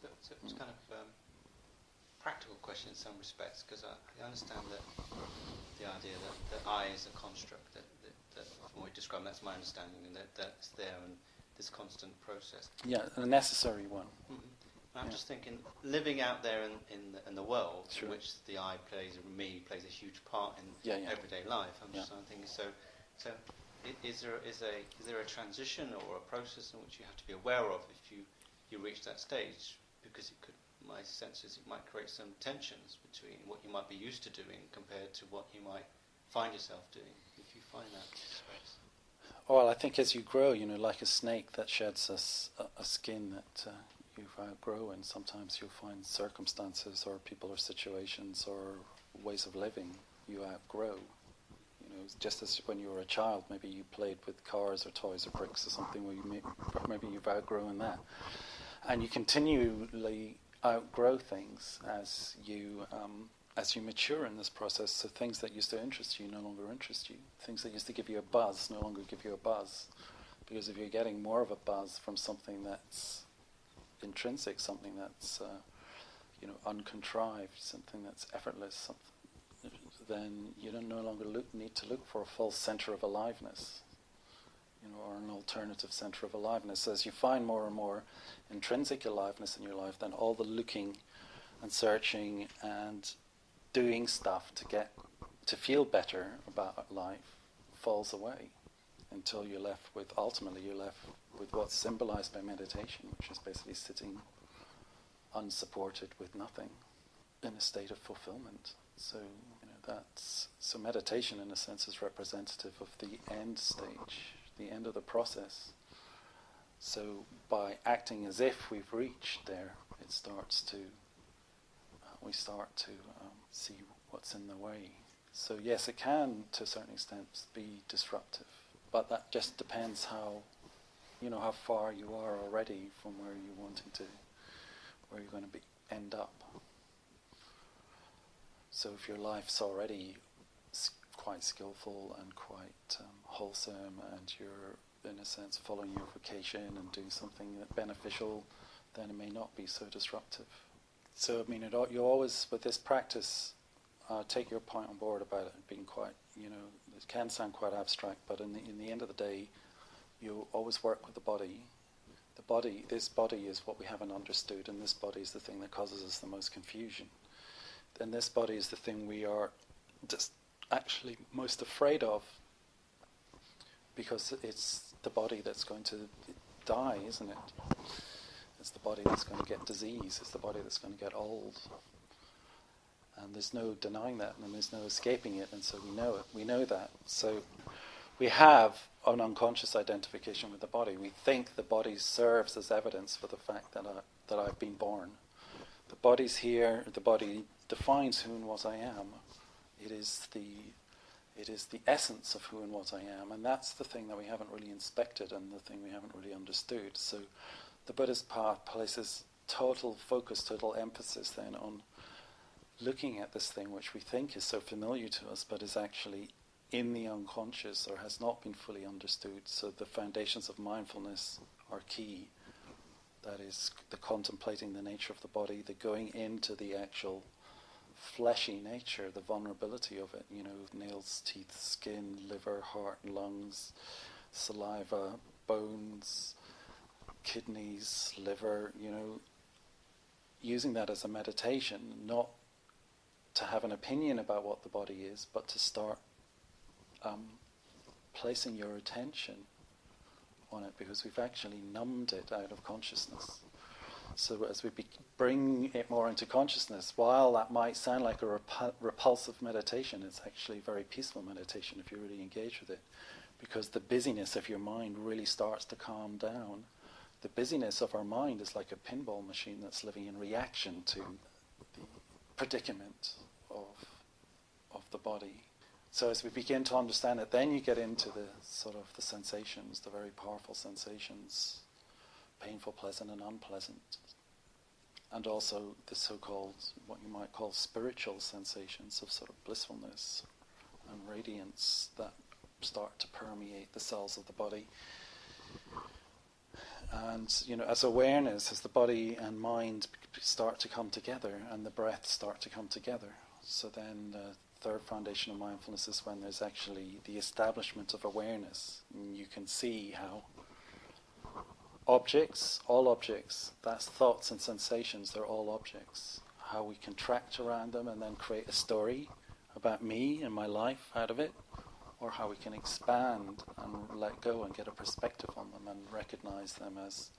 it's kind of practical question in some respects, because I understand that the idea that I is a construct, that from what you describe, that's my understanding, and that's there, and this constant process. Yeah, a necessary one. Mm-hmm. I'm just thinking, living out there in the world, sure. in which the I plays a huge part in everyday life. I'm just thinking, so is there a transition or a process in which you have to be aware of if you reach that stage? Because it could, my sense is, it might create some tensions between what you might be used to doing compared to what you might find yourself doing, if you find that space. Well, I think as you grow, like a snake that sheds a skin that you've outgrown, sometimes you'll find circumstances or people or situations or ways of living you outgrow. Just as when you were a child, maybe you played with cars or toys or bricks or something, where maybe you've outgrown that. And you continually outgrow things as you mature in this process. So things that used to interest you no longer interest you. Things that used to give you a buzz no longer give you a buzz. Because if you're getting more of a buzz from something that's intrinsic, something that's uncontrived, something that's effortless, then you don't no longer need to look for a false center of aliveness, or an alternative center of aliveness. So as you find more and more intrinsic aliveness in your life, then all the looking and searching and doing stuff to feel better about life falls away, until ultimately you're left with what's symbolized by meditation, which is basically sitting unsupported with nothing in a state of fulfillment. So so meditation in a sense is representative of the end stage, the end of the process. So by acting as if we've reached there, we start to see what's in the way. So yes, it can to a certain extent be disruptive, but that just depends how far you are already from where you're going to end up. So if your life's already quite skillful and quite wholesome, and you're in a sense following your vocation and doing something beneficial, then it may not be so disruptive. So you always, with this practice, take your point on board about it being quite, it can sound quite abstract, but in the end of the day, you always work with the body. This body is what we haven't understood, and this body is the thing that causes us the most confusion. And this body is the thing we are just actually most afraid of, because it's the body that's going to die, isn't it? It's the body that's going to get disease. It's the body that's going to get old. And there's no denying that, and there's no escaping it, and so we know it. We know that. So we have an unconscious identification with the body. We think the body serves as evidence for the fact that I've been born. The body's here. The body defines who and what I am. It is the essence of who and what I am, and that's the thing that we haven't really inspected, and the thing we haven't really understood. So the Buddhist path places total focus, total emphasis then on looking at this thing which we think is so familiar to us, but is actually in the unconscious or has not been fully understood. So the foundations of mindfulness are key. That is the contemplating the nature of the body, the going into the actual fleshy nature, the vulnerability of it, nails, teeth, skin, liver, heart, lungs, saliva, bones, kidneys, liver, using that as a meditation, not to have an opinion about what the body is, but to start placing your attention on it, because we've actually numbed it out of consciousness. So as we bring it more into consciousness, while that might sound like a repulsive meditation, it's actually very peaceful meditation if you really engage with it, because the busyness of your mind really starts to calm down. The busyness of our mind is like a pinball machine that's living in reaction to the predicament of the body. So as we begin to understand it, then you get into the sort of the sensations, the very powerful sensations, painful, pleasant and unpleasant, and also the so-called, what you might call spiritual sensations of sort of blissfulness and radiance that start to permeate the cells of the body. And, as awareness, as the body and mind start to come together and the breath start to come together. So then the third foundation of mindfulness is when there's actually the establishment of awareness. And you can see how objects, all objects, that's thoughts and sensations, they're all objects. How we contract around them and then create a story about me and my life out of it, or how we can expand and let go and get a perspective on them and recognize them as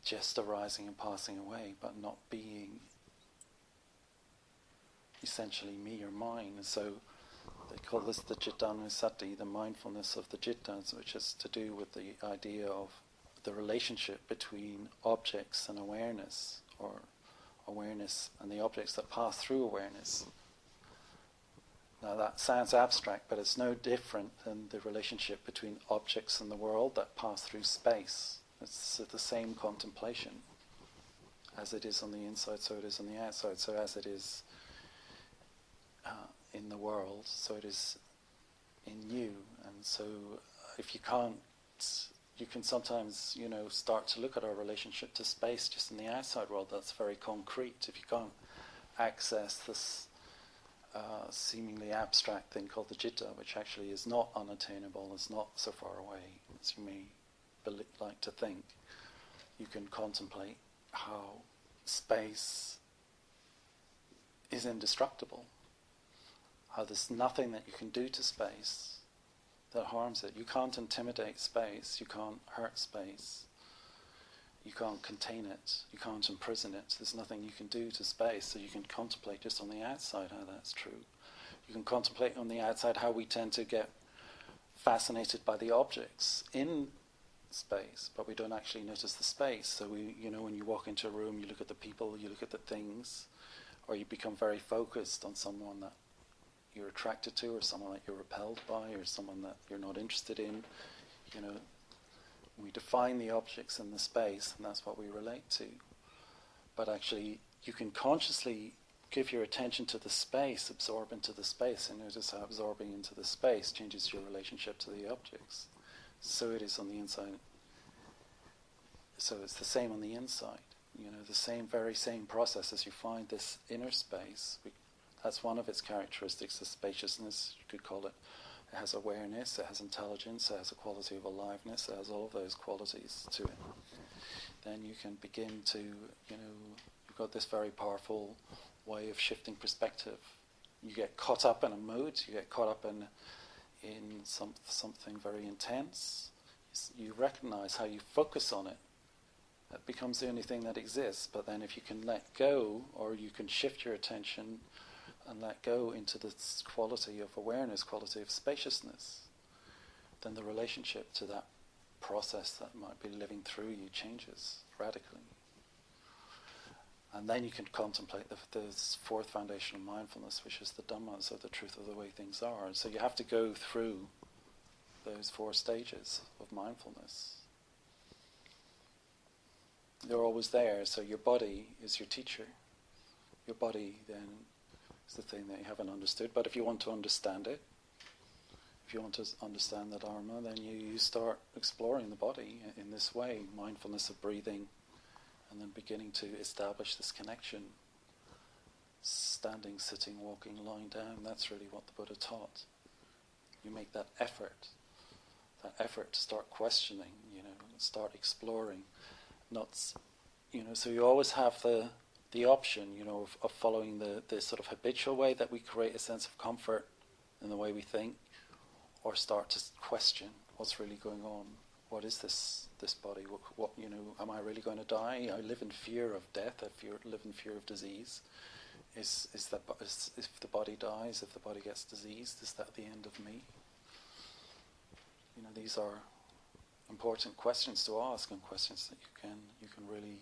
just arising and passing away, but not being essentially me or mine. And so they call this the Cittanussati, the mindfulness of the Cittas, which is to do with the idea of the relationship between objects and awareness, or awareness and the objects that pass through awareness. Now that sounds abstract, but it's no different than the relationship between objects in the world that pass through space. It's the same contemplation. As it is on the inside, so it is on the outside. So as it is in the world, so it is in you. And so if you can't, you can sometimes, start to look at our relationship to space just in the outside world. That's very concrete. If you can't access this seemingly abstract thing called the citta, which actually is not unattainable, is not so far away as you may like to think, you can contemplate how space is indestructible, how there's nothing that you can do to space that harms it. You can't intimidate space, you can't hurt space, you can't contain it, you can't imprison it. There's nothing you can do to space, so you can contemplate just on the outside how that's true. You can contemplate on the outside how we tend to get fascinated by the objects in space, but we don't actually notice the space. So we, when you walk into a room, you look at the people, you look at the things, or you become very focused on someone that you're attracted to, or someone that you're repelled by, or someone that you're not interested in. We define the objects in the space, and that's what we relate to. But actually, you can consciously give your attention to the space, absorb into the space, and notice how absorbing into the space changes your relationship to the objects. So it is on the inside. So it's the same on the inside. The very same process as you find this inner space. That's one of its characteristics, the spaciousness, you could call it. It has awareness, it has intelligence, it has a quality of aliveness, it has all of those qualities to it. Then you can begin to, you've got this very powerful way of shifting perspective. You get caught up in a mood, you get caught up in something very intense. You recognize how you focus on it. That becomes the only thing that exists. But then if you can let go, or you can shift your attention and let go into this quality of awareness, quality of spaciousness, then the relationship to that process that might be living through you changes radically. And then you can contemplate the fourth foundation of mindfulness, which is the Dhammas, or the truth of the way things are. And so you have to go through those 4 stages of mindfulness. They're always there, so your body is your teacher. Your body then is the thing that you haven't understood, but if you want to understand it, if you want to understand the Dharma, then you start exploring the body in this way, mindfulness of breathing, and then beginning to establish this connection. Standing, sitting, walking, lying down, that's really what the Buddha taught. You make that effort to start questioning, start exploring. So you always have the option, of following the sort of habitual way that we create a sense of comfort in the way we think, or start to question what's really going on. What is this body? What am I really going to die? I live in fear of death. I live in fear of disease. If the body dies, if the body gets diseased, is that the end of me? These are important questions to ask, and questions that you can really,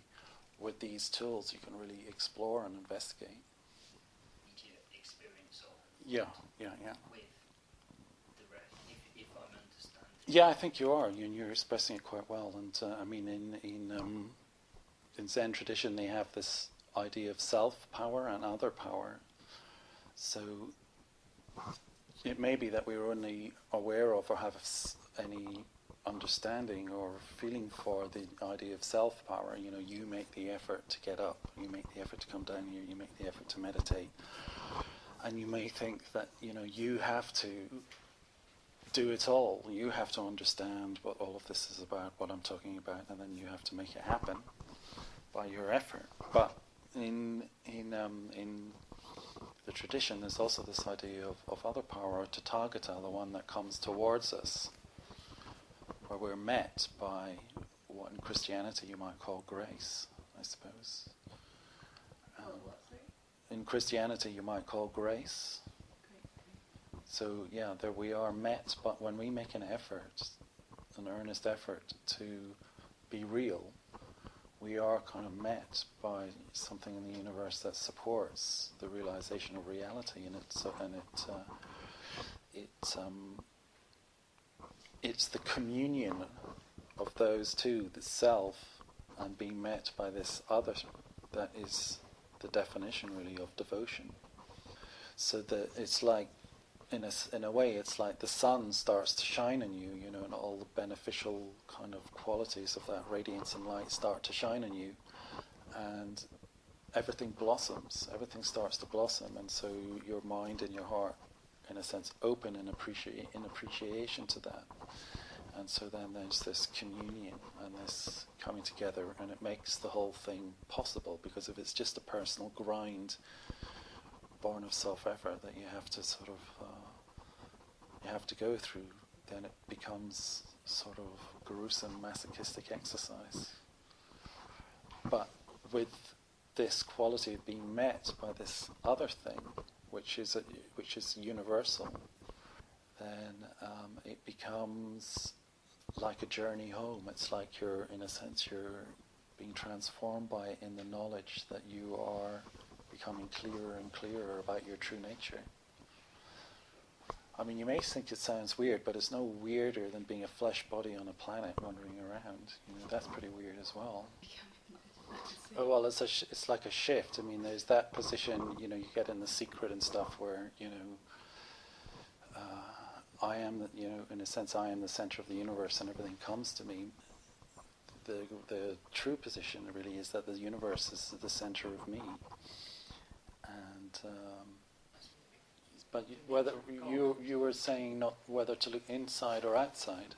with these tools, you can really explore and investigate. With your experience of yeah. with the breath, if I'm understanding. Yeah, I think you are, and you're expressing it quite well. And in Zen tradition, they have this idea of self-power and other power. So it may be that we're only aware of or have any understanding or feeling for the idea of self-power. You make the effort to get up, you make the effort to come down here, you make the effort to meditate, and you may think that you have to do it all. You have to understand what all of this is about, what I'm talking about, and then you have to make it happen by your effort. But in the tradition, there's also this idea of other power, tathagata, the one that comes towards us, where we're met by what in Christianity you might call grace, I suppose. In Christianity you might call grace. So there we are met, but when we make an effort, an earnest effort to be real, we are kind of met by something in the universe that supports the realization of reality, and it's the communion of those two, the self and being met by this other, that is the definition really of devotion. So that it's like, in a way, it's like the sun starts to shine on you, and all the beneficial kind of qualities of that radiance and light start to shine on you, and everything blossoms, everything starts to blossom, and so your mind and your heart, in a sense, open in appreciation to that. And so then there's this communion and this coming together, and it makes the whole thing possible, because if it's just a personal grind born of self-effort that you have to sort of you have to go through, then it becomes sort of gruesome masochistic exercise. But with this quality of being met by this other thing, which is universal, then it becomes like a journey home. It's like you're being transformed by it in the knowledge that you are becoming clearer and clearer about your true nature. I mean, you may think it sounds weird, but it's no weirder than being a flesh body on a planet wandering around. That's pretty weird as well. Oh, well, it's like a shift. I mean, there's that position, you get in The Secret and stuff where, I am, in a sense, I am the center of the universe and everything comes to me. The true position really is that the universe is the center of me. And but whether you were saying not whether to look inside or outside,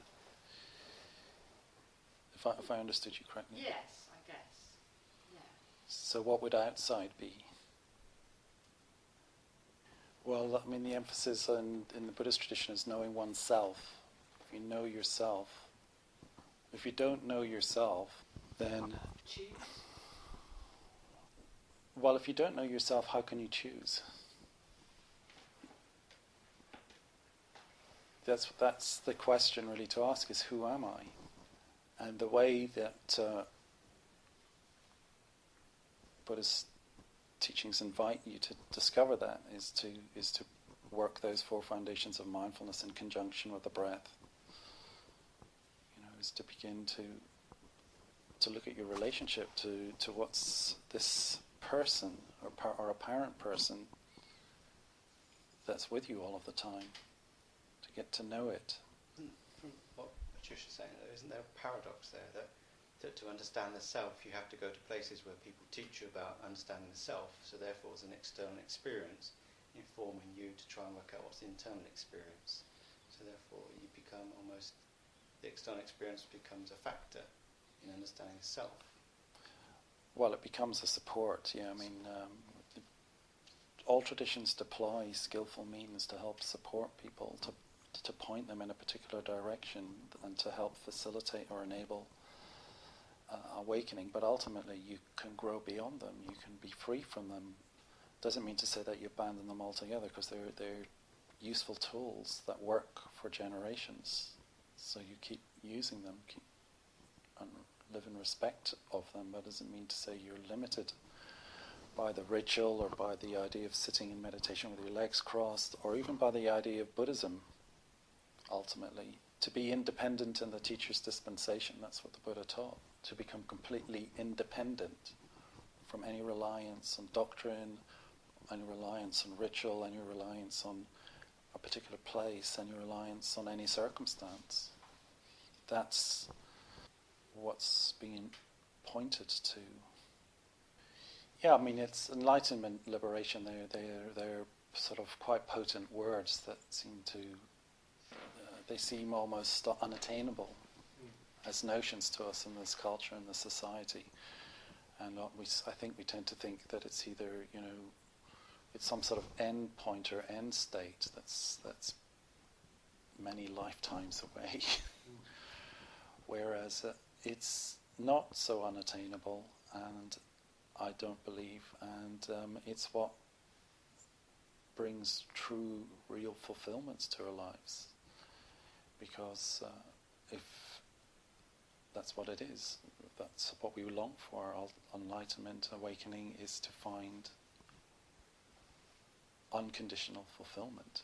if I understood you correctly. Yes, I guess. Yeah. So what would outside be? Well, I mean, the emphasis in the Buddhist tradition is knowing oneself. If you know yourself, if you don't know yourself, then well, if you don't know yourself, how can you choose? That's the question really to ask, is who am I? And the way that Buddhist teachings invite you to discover that is to work those 4 foundations of mindfulness in conjunction with the breath. Is to begin to look at your relationship to what's this person or apparent person that's with you all of the time, to get to know it. From what Patricia's saying, though, isn't there a paradox there that to understand the self you have to go to places where people teach you about understanding the self, so therefore it's an external experience informing you to try and work out what's the internal experience. So therefore you become almost, the external experience becomes a factor in understanding the self. Well, it becomes a support, I mean, all traditions deploy skillful means to help support people, to point them in a particular direction and to help facilitate or enable awakening, but ultimately you can grow beyond them, you can be free from them. Doesn't mean to say that you abandon them altogether, because they're useful tools that work for generations. So you keep using them, and live in respect of them. That doesn't mean to say you're limited by the ritual or by the idea of sitting in meditation with your legs crossed, or even by the idea of Buddhism, ultimately. To be independent in the teacher's dispensation, that's what the Buddha taught. To become completely independent from any reliance on doctrine, any reliance on ritual, any reliance on a particular place, any reliance on any circumstance. that's what's being pointed to. Yeah, I mean, it's enlightenment, liberation. They're sort of quite potent words that seem to they seem almost unattainable as notions to us in this culture and this society. And I think we tend to think that it's either, it's some sort of end point or end state that's many lifetimes away. Whereas it's not so unattainable, and I don't believe, and it's what brings true, real fulfillments to our lives. Because if that's what it is, that's what we long for. Enlightenment, awakening, is to find unconditional fulfillment.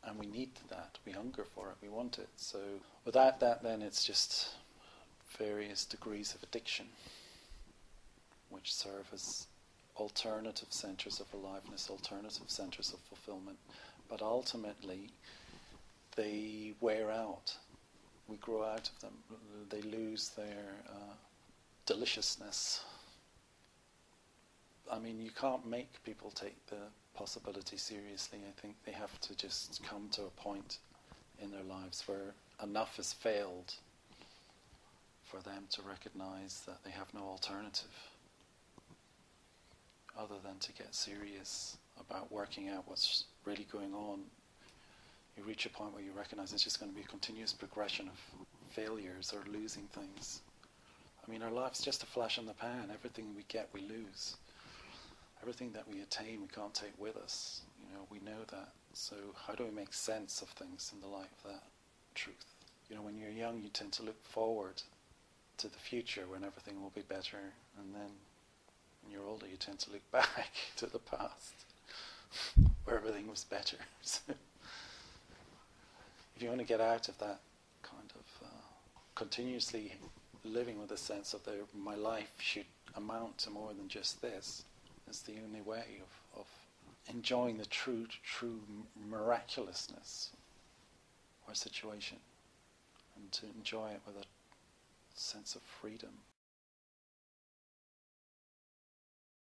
And we need that, we hunger for it, we want it. So without that, then it's just various degrees of addiction, which serve as alternative centres of aliveness, alternative centres of fulfillment. But ultimately, they wear out. We grow out of them. They lose their deliciousness. I mean, you can't make people take the possibility seriously. I think they have to just come to a point in their lives where enough has failed for them to recognize that they have no alternative other than to get serious about working out what's really going on. You reach a point where you recognize it's just going to be a continuous progression of failures or losing things. I mean, our life's just a flash in the pan. Everything we get, we lose. Everything that we attain, we can't take with us. We know that. So how do we make sense of things in the light of that truth? When you're young, you tend to look forward to the future when everything will be better, and then when you're older, you tend to look back to the past where everything was better. So if you want to get out of that kind of continuously living with a sense of my life should amount to more than just this, it's the only way of enjoying the true miraculousness of our situation, and to enjoy it with a sense of freedom.